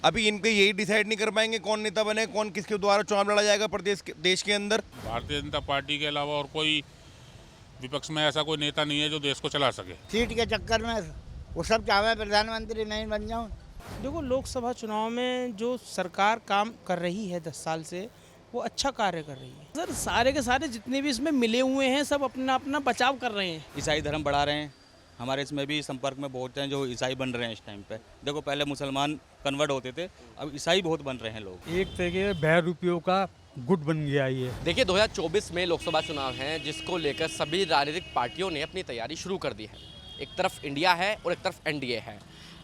अभी इनके यही डिसाइड नहीं कर पाएंगे कौन नेता बने, कौन किसके द्वारा चुनाव लड़ा जाएगा प्रदेश के देश के अंदर। भारतीय जनता पार्टी के अलावा और कोई विपक्ष में ऐसा कोई नेता नहीं है जो देश को चला सके। सीट के चक्कर में वो सब चाहे प्रधानमंत्री नहीं बन जाऊं। देखो, लोकसभा चुनाव में जो सरकार काम कर रही है 10 साल से, वो अच्छा कार्य कर रही है। सर, सारे के सारे जितने भी इसमें मिले हुए हैं सब अपना अपना बचाव कर रहे हैं। ईसाई धर्म बढ़ा रहे हैं। हमारे इसमें भी संपर्क में बहुत हैं जो ईसाई बन रहे हैं इस टाइम पे। देखो, पहले मुसलमान कन्वर्ट होते थे, अब ईसाई बहुत बन रहे हैं लोग। एक तरीके भैरूपियों का गुट बन गया ये। देखिए, 2024 में लोकसभा चुनाव हैं, जिसको लेकर सभी राजनीतिक पार्टियों ने अपनी तैयारी शुरू कर दी है। एक तरफ इंडिया है और एक तरफ एनडीए है।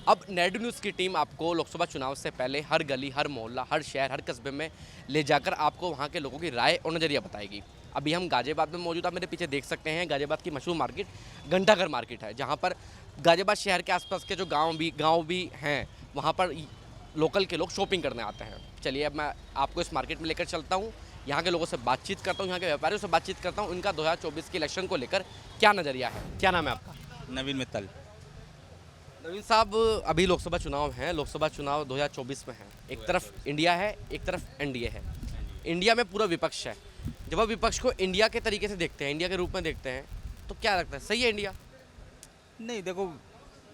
अब नेड न्यूज़ की टीम आपको लोकसभा चुनाव से पहले हर गली, हर मोहल्ला, हर शहर, हर कस्बे में ले जाकर आपको वहाँ के लोगों की राय और नज़रिया बताएगी। अभी हम गाजियाबाद में मौजूद, आप मेरे पीछे देख सकते हैं, गाजियाबाद की मशहूर मार्केट घंटाघर मार्केट है, जहाँ पर गाजियाबाद शहर के आसपास के जो गांव भी हैं, वहाँ पर लोकल के लोग शॉपिंग करने आते हैं। चलिए, अब मैं आपको इस मार्केट में लेकर चलता हूँ, यहाँ के लोगों से बातचीत करता हूँ, यहाँ के व्यापारियों से बातचीत करता हूँ, इनका 2024 के इलेक्शन को लेकर क्या नज़रिया है। क्या नाम है आपका? नवीन मित्तल। नवीन साहब, अभी लोकसभा चुनाव हैं, लोकसभा चुनाव 2024 में है। एक तरफ इंडिया है, एक तरफ एनडीए है। इंडिया में पूरा विपक्ष है। जब आप विपक्ष को इंडिया के तरीके से देखते हैं, इंडिया के रूप में देखते हैं, तो क्या लगता है, सही है इंडिया? नहीं, देखो,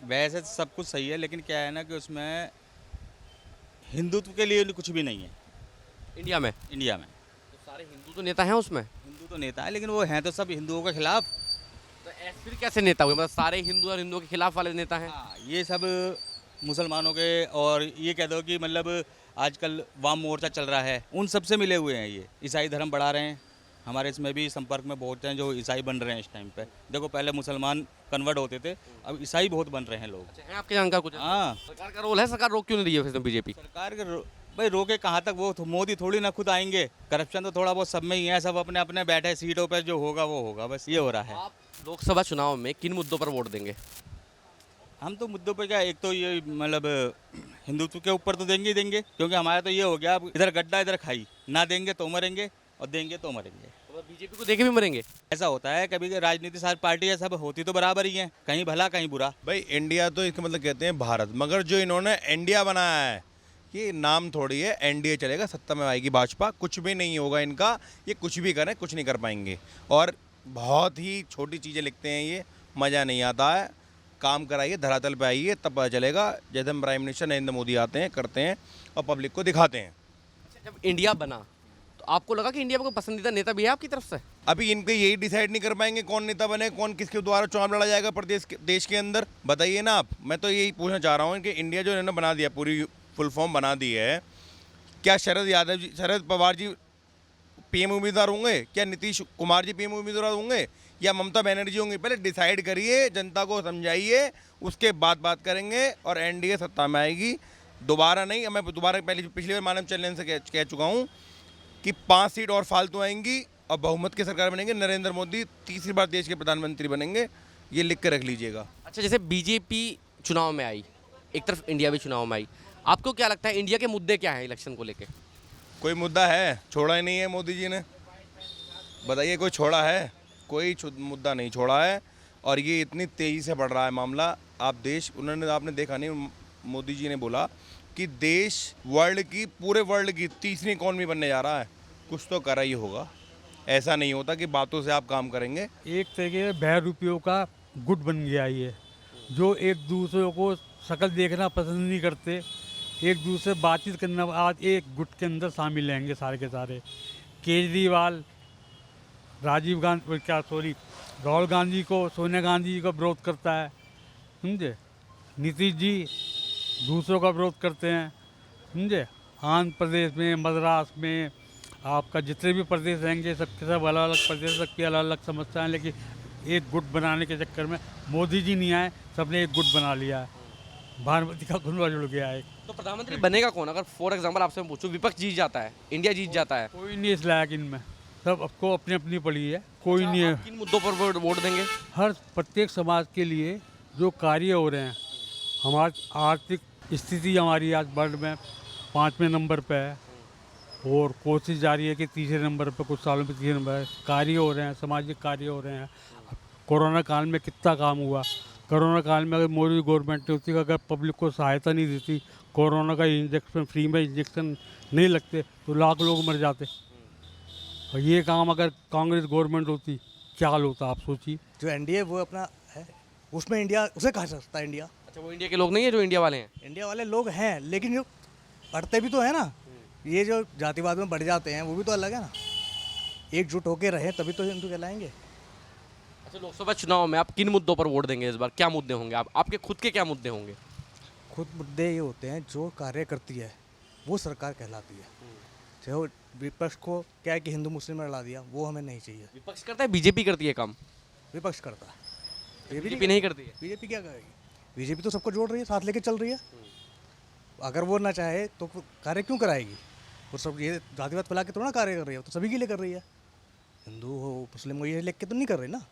वैसे सब कुछ सही है, लेकिन क्या है ना कि उसमें हिंदुत्व के लिए कुछ भी नहीं है इंडिया में तो सारे हिंदू तो नेता हैं उसमें। हिंदू तो नेता है, लेकिन वो हैं तो सब हिंदुओं के खिलाफ। तो ऐसे फिर कैसे नेता हुए, मतलब सारे हिंदू और हिंदुओं के खिलाफ वाले नेता हैं? हाँ, ये सब मुसलमानों के, और ये कह दो कि मतलब आजकल वाम मोर्चा चल रहा है, उन सब से मिले हुए हैं। ये ईसाई धर्म बढ़ा रहे हैं। हमारे इसमें भी संपर्क में बहुत हैं जो ईसाई बन रहे हैं इस टाइम पे। देखो, पहले मुसलमान कन्वर्ट होते थे, अब ईसाई बहुत बन रहे हैं लोग। अच्छा, है आपके जानकार कुछ? हाँ, सरकार का रोल है, सरकार रोक क्यों नहीं रही है फिर बीजेपी? सरकार के भाई रोके कहाँ तक, वो मोदी थोड़ी ना खुद आएंगे। करप्शन तो थोड़ा बहुत सब में ही है, सब अपने अपने बैठे सीटों पर, जो होगा वो होगा, बस ये हो रहा है। आप लोकसभा चुनाव में किन मुद्दों पर वोट देंगे? हम तो मुद्दों पे क्या, एक तो ये मतलब हिंदुत्व के ऊपर तो देंगे ही देंगे, क्योंकि हमारा तो ये हो गया, अब इधर गड्ढा इधर खाई, ना देंगे तो मरेंगे और देंगे तो मरेंगे। तो बीजेपी को देखे भी मरेंगे? ऐसा होता है कभी, राजनीति सारी पार्टियां सब होती तो बराबर ही हैं, कहीं भला कहीं बुरा। भाई, इंडिया तो इसका मतलब कहते हैं भारत, मगर जो इन्होंने इंडिया बनाया है, ये नाम थोड़ी है। एनडीए चलेगा, सत्ता में आएगी भाजपा, कुछ भी नहीं होगा इनका। ये कुछ भी करें, कुछ नहीं कर पाएंगे। और बहुत ही छोटी चीज़ें लिखते हैं, ये मज़ा नहीं आता है। काम कराइए, धरातल पे आइए, तब पता चलेगा। जैसे हम प्राइम मिनिस्टर नरेंद्र मोदी आते हैं, करते हैं और पब्लिक को दिखाते हैं। अच्छा, जब इंडिया बना तो आपको लगा कि इंडिया में कोई पसंदीदा नेता भी है आपकी तरफ से? अभी इनके यही डिसाइड नहीं कर पाएंगे कौन नेता बने, कौन किसके द्वारा चुनाव लड़ा जाएगा प्रदेश के देश के अंदर। बताइए ना आप। मैं तो यही पूछना चाह रहा हूँ कि इंडिया जो इन्होंने बना दिया, पूरी फुल फॉर्म बना दी है, क्या शरद पवार जी पीएम उम्मीदवार होंगे? क्या नीतीश कुमार जी पीएम उम्मीदवार होंगे? या ममता बनर्जी होंगी? पहले डिसाइड करिए, जनता को समझाइए, उसके बाद बात करेंगे और एनडीए सत्ता में आएगी। दोबारा नहीं। मैं दोबारा पहले पिछली बार मानव चैनल से कह चुका हूँ कि 5 सीट और फालतू आएंगी और बहुमत की सरकार बनेंगे। नरेंद्र मोदी तीसरी बार देश के प्रधानमंत्री बनेंगे, ये लिख कर रख लीजिएगा। अच्छा, जैसे बीजेपी चुनाव में आई, एक तरफ इंडिया भी चुनाव में आई, आपको क्या लगता है इंडिया के मुद्दे क्या हैं इलेक्शन को लेके? कोई मुद्दा है? छोड़ा ही नहीं है मोदी जी ने। बताइए, कोई छोड़ा है? कोई मुद्दा नहीं छोड़ा है। और ये इतनी तेज़ी से बढ़ रहा है मामला। आपने देखा नहीं, मोदी जी ने बोला कि देश पूरे वर्ल्ड की तीसरी इकॉनमी बनने जा रहा है। कुछ तो करा ही होगा। ऐसा नहीं होता कि बातों से आप काम करेंगे। एक तरीके भैरूपियों का गुट बन गया ये, जो एक दूसरे को शक्ल देखना पसंद नहीं करते, एक दूसरे से बातचीत करना। आज एक गुट के अंदर शामिल रहेंगे सारे के सारे। केजरीवाल राहुल गांधी को, सोनिया गांधी जी का विरोध करता है, समझे। नीतीश जी दूसरों का विरोध करते हैं, समझे। आंध्र प्रदेश में, मद्रास में, आपका जितने भी प्रदेश रहेंगे, सबके सब अलग अलग प्रदेश, सबकी अलग अलग समस्याएं, लेकिन एक गुट बनाने के चक्कर में मोदी जी नहीं आए, सबने एक गुट बना लिया है। भानुमति का कुनबा जुड़ गया है। तो प्रधानमंत्री बनेगा कौन? अगर फॉर एग्जाम्पल आपसे पूछूं, विपक्ष जीत जाता है, इंडिया जीत जाता है, कोई नहीं इस लायक इनमें, सब आपको अपनी अपनी पड़ी है, कोई नहीं है। किन मुद्दों पर वोट देंगे? हर प्रत्येक समाज के लिए जो कार्य हो रहे हैं, हमारी आर्थिक स्थिति हमारी आज वर्ल्ड में 5वें नंबर पे है, और कोशिश जारी है कि तीसरे नंबर पे, कुछ सालों में तीसरे नंबर है। कार्य हो रहे हैं, सामाजिक कार्य हो रहे हैं। कोरोना काल में कितना काम हुआ। कोरोना काल में अगर मोदी गवर्नमेंट ने उसकी अगर पब्लिक को सहायता नहीं देती, कोरोना का इंजेक्शन फ्री में इंजेक्शन नहीं लगते तो लाख लोग मर जाते। और ये काम अगर कांग्रेस गवर्नमेंट होती क्या हाल होता आप सोचिए। जो एनडीए वो अपना है, उसमें इंडिया उसे कहा जा सकता है इंडिया। अच्छा, वो इंडिया के लोग नहीं है जो इंडिया वाले हैं? इंडिया वाले लोग हैं लेकिन जो पढ़ते भी तो है ना, ये जो जातिवाद में बढ़ जाते हैं वो भी तो अलग है ना। एकजुट होकर रहें तभी तो हिंदू कहलाएंगे। अच्छा, लोकसभा चुनाव में आप किन मुद्दों पर वोट देंगे इस बार? क्या मुद्दे होंगे? आपके खुद के क्या मुद्दे होंगे? खुद मुद्दे ये होते हैं जो कार्य करती है वो सरकार कहलाती है। जो विपक्ष को क्या है कि हिंदू मुस्लिम में लड़ा दिया, वो हमें नहीं चाहिए। विपक्ष करता है, बीजेपी करती है काम? विपक्ष करता है, बीजेपी नहीं करती है। बीजेपी क्या करेगी? बीजेपी तो सबको जोड़ रही है, साथ लेके चल रही है। अगर वो ना चाहे तो कार्य क्यों कराएगी? वो सब ये जातिवाद फैला के थोड़ा ना कार्य कर रही है, तो सभी के लिए कर रही है। हिंदू हो मुस्लिम हो ये लेके तो नहीं कर रही ना,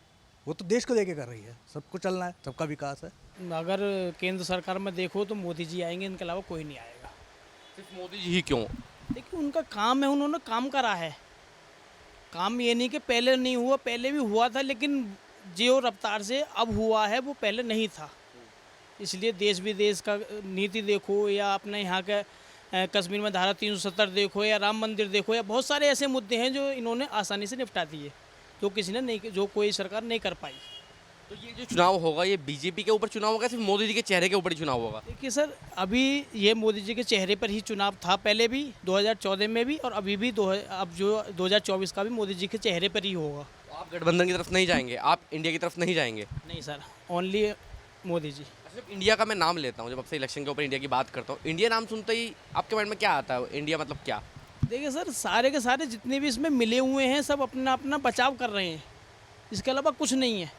वो तो देश को लेके कर रही है। सबको चलना है, सबका विकास है। अगर केंद्र सरकार में देखो तो मोदी जी आएंगे, इनके अलावा कोई नहीं आएगा। सिर्फ मोदी जी ही क्यों? देखिए उनका काम है, उन्होंने काम करा है। काम ये नहीं कि पहले नहीं हुआ, पहले भी हुआ था, लेकिन जो रफ्तार से अब हुआ है वो पहले नहीं था। इसलिए देश विदेश का नीति देखो या अपने यहाँ का कश्मीर में धारा 370 देखो या राम मंदिर देखो या बहुत सारे ऐसे मुद्दे हैं जो इन्होंने आसानी से निपटा दिए, जो किसी ने नहीं, जो कोई सरकार नहीं कर पाई। तो ये जो चुनाव होगा ये बीजेपी के ऊपर चुनाव होगा, सिर्फ मोदी जी के चेहरे के ऊपर ही चुनाव होगा? देखिए सर, अभी ये मोदी जी के चेहरे पर ही चुनाव था, पहले भी 2014 में भी और अभी भी अब जो 2024 का भी मोदी जी के चेहरे पर ही होगा। तो आप गठबंधन की तरफ नहीं जाएंगे? आप इंडिया की तरफ नहीं जाएंगे? नहीं सर, ओनली मोदी जी। सिर्फ इंडिया का मैं नाम लेता हूँ, जब आपसे इलेक्शन के ऊपर इंडिया की बात करता हूँ, इंडिया नाम सुनते ही आपके माइंड में क्या आता है? इंडिया मतलब क्या? देखिए सर, सारे के सारे जितने भी इसमें मिले हुए हैं सब अपना अपना बचाव कर रहे हैं, इसके अलावा कुछ नहीं है।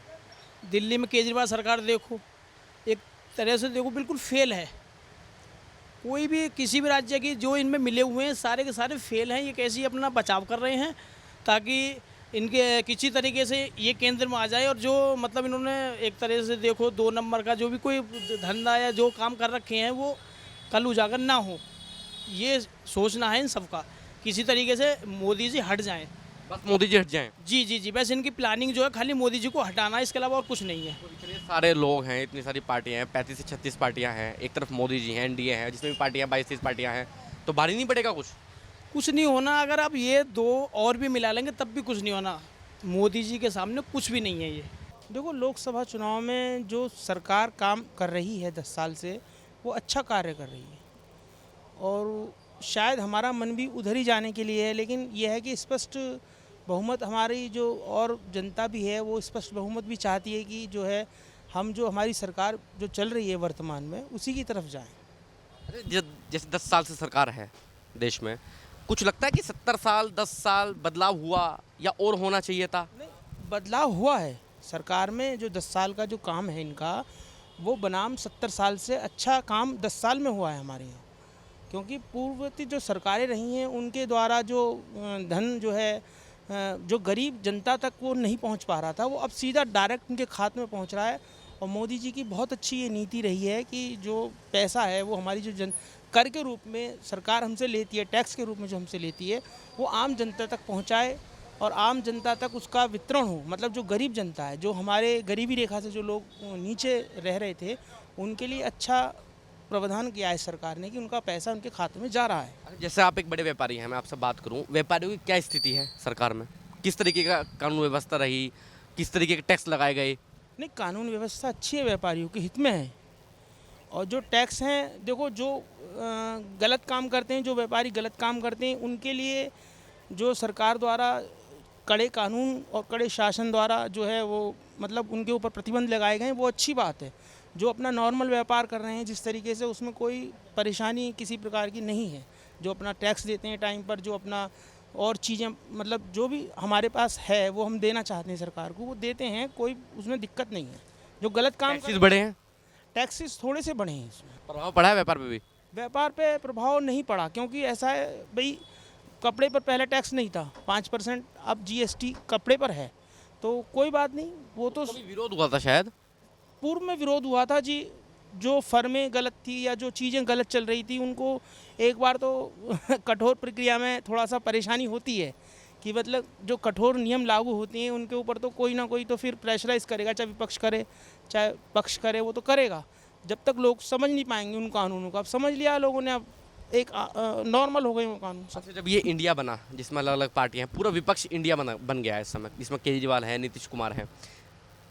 दिल्ली में केजरीवाल सरकार देखो, एक तरह से देखो बिल्कुल फेल है। कोई भी किसी भी राज्य की जो इनमें मिले हुए हैं सारे के सारे फेल हैं। ये कैसे अपना बचाव कर रहे हैं ताकि इनके किसी तरीके से ये केंद्र में आ जाए, और जो मतलब इन्होंने एक तरह से देखो 2 नंबर का जो भी कोई धंधा या जो काम कर रखे हैं वो कल उजागर ना हो, ये सोचना है इन सबका। किसी तरीके से मोदी जी हट जाएं, बस मोदी जी हट जाएं। जी जी जी, बस इनकी प्लानिंग जो है खाली मोदी जी को हटाना है, इसके अलावा और कुछ नहीं है। इतने सारे लोग हैं, इतनी सारी पार्टियां हैं, 35 से 36 पार्टियां हैं, एक तरफ मोदी जी हैं, एनडीए है जिसमें भी पार्टियां 22-23 पार्टियां हैं, तो भारी नहीं पड़ेगा कुछ नहीं होना। अगर आप ये 2 और भी मिला लेंगे तब भी कुछ नहीं होना। मोदी जी के सामने कुछ भी नहीं है ये। देखो लोकसभा चुनाव में जो सरकार काम कर रही है 10 साल से, वो अच्छा कार्य कर रही है और शायद हमारा मन भी उधर ही जाने के लिए है, लेकिन यह है कि स्पष्ट बहुमत हमारी जो और जनता भी है वो स्पष्ट बहुमत भी चाहती है कि जो है हम जो हमारी सरकार जो चल रही है वर्तमान में उसी की तरफ जाएं। जैसे 10 साल से सरकार है देश में, कुछ लगता है कि 70 साल 10 साल बदलाव हुआ या और होना चाहिए था? नहीं, बदलाव हुआ है सरकार में। जो 10 साल का जो काम है इनका, वो बनाम 70 साल से अच्छा काम 10 साल में हुआ है हमारे यहाँ। क्योंकि पूर्ववर्ती जो सरकारें रही हैं उनके द्वारा जो धन जो है जो गरीब जनता तक वो नहीं पहुंच पा रहा था, वो अब सीधा डायरेक्ट उनके खाते में पहुंच रहा है। और मोदी जी की बहुत अच्छी ये नीति रही है कि जो पैसा है वो हमारी जो कर के रूप में सरकार हमसे लेती है, टैक्स के रूप में जो हमसे लेती है, वो आम जनता तक पहुंचाए और आम जनता तक उसका वितरण हो। मतलब जो गरीब जनता है, जो हमारे गरीबी रेखा से जो लोग नीचे रह रहे थे, उनके लिए अच्छा प्रावधान किया है सरकार ने कि उनका पैसा उनके खाते में जा रहा है। जैसे आप एक बड़े व्यापारी हैं, मैं आपसे बात करूं, व्यापारियों की क्या स्थिति है सरकार में? किस तरीके का कानून व्यवस्था रही, किस तरीके के टैक्स लगाए गए? नहीं, कानून व्यवस्था अच्छी है, व्यापारियों के हित में है। और जो टैक्स हैं, देखो जो गलत काम करते हैं, जो व्यापारी गलत काम करते हैं, उनके लिए जो सरकार द्वारा कड़े कानून और कड़े शासन द्वारा जो है वो मतलब उनके ऊपर प्रतिबंध लगाए गए हैं, वो अच्छी बात है। जो अपना नॉर्मल व्यापार कर रहे हैं जिस तरीके से, उसमें कोई परेशानी किसी प्रकार की नहीं है। जो अपना टैक्स देते हैं टाइम पर, जो अपना और चीज़ें मतलब जो भी हमारे पास है वो हम देना चाहते हैं सरकार को, वो देते हैं, कोई उसमें दिक्कत नहीं है। जो गलत काम टैक्सेस बढ़े हैं? टैक्सेस थोड़े से बढ़े हैं, इसमें प्रभाव पड़ा है व्यापार पे भी? व्यापार पे प्रभाव नहीं पड़ा, क्योंकि ऐसा है भाई, कपड़े पर पहले टैक्स नहीं था 5%, अब जीएसटी कपड़े पर है, तो कोई बात नहीं। वो तो कभी विरोध हुआ था शायद? पूर्व में विरोध हुआ था जी, जो फर्में गलत थी या जो चीज़ें गलत चल रही थी उनको एक बार तो कठोर प्रक्रिया में थोड़ा सा परेशानी होती है कि मतलब जो कठोर नियम लागू होते हैं उनके ऊपर तो कोई ना कोई तो फिर प्रेशराइज करेगा, चाहे विपक्ष करे चाहे पक्ष करे, वो तो करेगा। जब तक लोग समझ नहीं पाएंगे उन कानूनों को। अब समझ लिया लोगों ने, अब एक नॉर्मल हो गए वो कानून सब। अच्छा, जब ये इंडिया बना जिसमें अलग अलग पार्टियां हैं, पूरा विपक्ष इंडिया बन गया है इस समय, जिसमें केजरीवाल है, नीतीश कुमार है,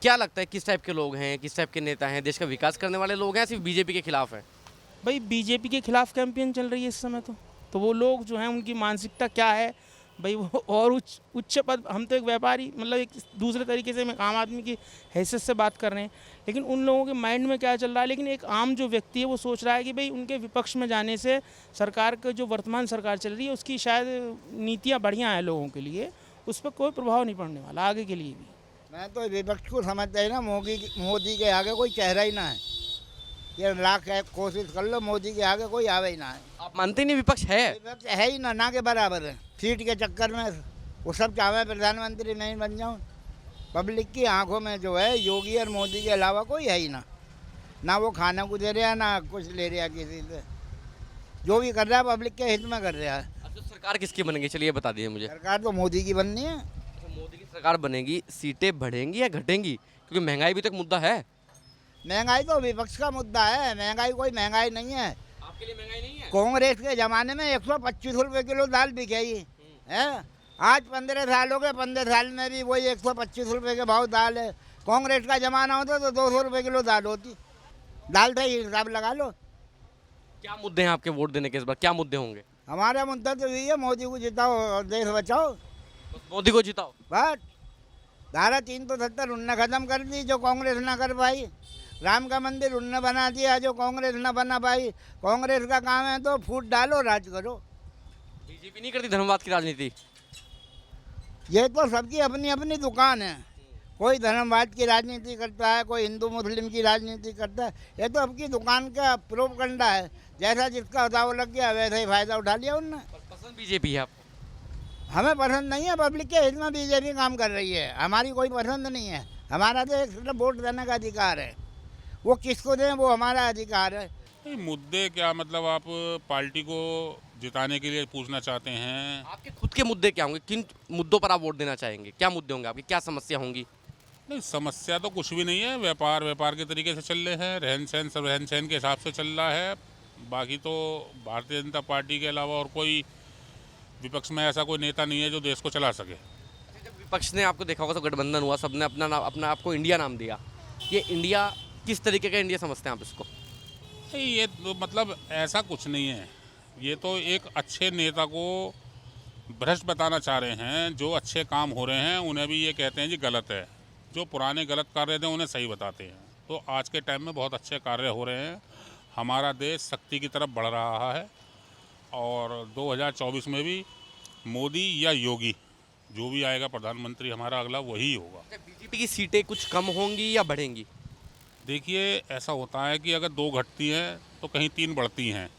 क्या लगता है किस टाइप के लोग हैं, किस टाइप के नेता हैं? देश का विकास करने वाले लोग हैं, सिर्फ बीजेपी के खिलाफ है? भाई बीजेपी के खिलाफ कैंपेन चल रही है इस समय, तो वो लोग जो हैं उनकी मानसिकता क्या है भाई, वो और उच्च पद, हम तो एक व्यापारी, मतलब एक दूसरे तरीके से, मैं आम आदमी की हैसियत से बात कर रहे हैं, लेकिन उन लोगों के माइंड में क्या चल रहा है। लेकिन एक आम जो व्यक्ति है वो सोच रहा है कि भाई उनके विपक्ष में जाने से सरकार का जो वर्तमान सरकार चल रही है उसकी शायद नीतियाँ बढ़िया हैं लोगों के लिए, उस पर कोई प्रभाव नहीं पड़ने वाला आगे के लिए भी। मैं तो विपक्ष को समझता है ना, मोदी के आगे कोई चेहरा ही ना है। ये लाख कोशिश कर लो, मोदी के आगे कोई आवे ही ना है। आप मानते नहीं विपक्ष है? विपक्ष है ही ना के बराबर है। सीट के चक्कर में वो सब चाहे प्रधानमंत्री नहीं बन जाऊँ। पब्लिक की आंखों में जो है योगी और मोदी के अलावा कोई है ही ना वो खाना को दे रहा, ना कुछ ले रहा किसी से। जो भी कर रहा है पब्लिक के हित में कर रहा है। अब तो सरकार किसकी बनेगी, चलिए बता दीजिए मुझे। सरकार तो मोदी की बननी है। मोदी की सरकार बनेगी, सीटें बढ़ेंगी या घटेंगी? क्योंकि महंगाई भी तो एक मुद्दा है। महंगाई तो विपक्ष का मुद्दा है, महंगाई कोई महंगाई नहीं है। आपके लिए महंगाई नहीं है? कांग्रेस के ज़माने में 125 रुपये किलो दाल बिकेगी है। आज 15 साल हो गए, 15 साल में भी वही 125 रुपये के भाव दाल है। कांग्रेस का ज़माना होता तो 200 रुपये किलो दाल होती। दाल का ही हिसाब लगा लो। क्या मुद्दे हैं आपके वोट देने के इस बार, क्या मुद्दे होंगे? हमारा मुद्दा तो यही है, मोदी को जिताओ और देश बचाओ। मोदी को जिताओ। बस धारा 370 उनने ख़त्म कर दी जो कांग्रेस ना कर पाई। राम का मंदिर उनने बना दिया जो कांग्रेस ना बना पाई। कांग्रेस का काम है तो फूट डालो, राज करो। बीजेपी नहीं करती धर्मवाद की राजनीति? ये तो सबकी अपनी अपनी दुकान है। कोई धर्मवाद की राजनीति करता है, कोई हिंदू मुस्लिम की राजनीति करता है। ये तो आपकी दुकान का प्रोपगंडा है। जैसा जिसका दाव लग गया वैसा ही फायदा उठा लिया उनने। पसंद बीजेपी है आपको? हमें पसंद नहीं है, पब्लिक के हित में बीजेपी काम कर रही है। हमारी कोई पसंद नहीं है। हमारा तो एक सिर्फ वोट देने का अधिकार है, वो किसको दें वो हमारा अधिकार है। नहीं, मुद्दे क्या मतलब आप पार्टी को जिताने के लिए पूछना चाहते हैं? आपके खुद के मुद्दे क्या होंगे, किन मुद्दों पर आप वोट देना चाहेंगे? क्या मुद्दे होंगे आपकी, क्या समस्या होंगी? नहीं, समस्या तो कुछ भी नहीं है। व्यापार के तरीके से चल रहे हैं, रहन सहन सब रहन सहन के हिसाब से चल रहा है। बाकी तो भारतीय जनता पार्टी के अलावा और कोई विपक्ष में ऐसा कोई नेता नहीं है जो देश को चला सके। जब विपक्ष ने, आपको देखा होगा, सब गठबंधन हुआ, सबने अपना आपको इंडिया नाम दिया। ये इंडिया किस तरीके का इंडिया समझते हैं आप इसको? नहीं, ये तो मतलब ऐसा कुछ नहीं है। ये तो एक अच्छे नेता को भ्रष्ट बताना चाह रहे हैं। जो अच्छे काम हो रहे हैं उन्हें भी ये कहते हैं जी गलत है। जो पुराने गलत कार्य थे उन्हें सही बताते हैं। तो आज के टाइम में बहुत अच्छे कार्य हो रहे हैं। हमारा देश शक्ति की तरफ बढ़ रहा है और 2024 में भी मोदी या योगी जो भी आएगा प्रधानमंत्री हमारा अगला वही होगा। बीजेपी की सीटें कुछ कम होंगी या बढ़ेंगी? देखिए, ऐसा होता है कि अगर 2 घटती हैं तो कहीं 3 बढ़ती हैं।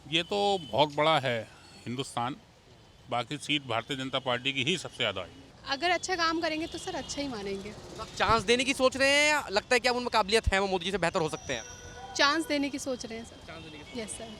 ये तो बहुत बड़ा है हिंदुस्तान। बाकी सीट भारतीय जनता पार्टी की ही सबसे ज़्यादा है। अगर अच्छा काम करेंगे तो सर अच्छा ही मानेंगे। आप चांस देने की सोच रहे हैं या लगता है कि अब उनमें काबिलियत है, वो मोदी जी से बेहतर हो सकते हैं? चांस देने की सोच रहे हैं सर। Yes sir.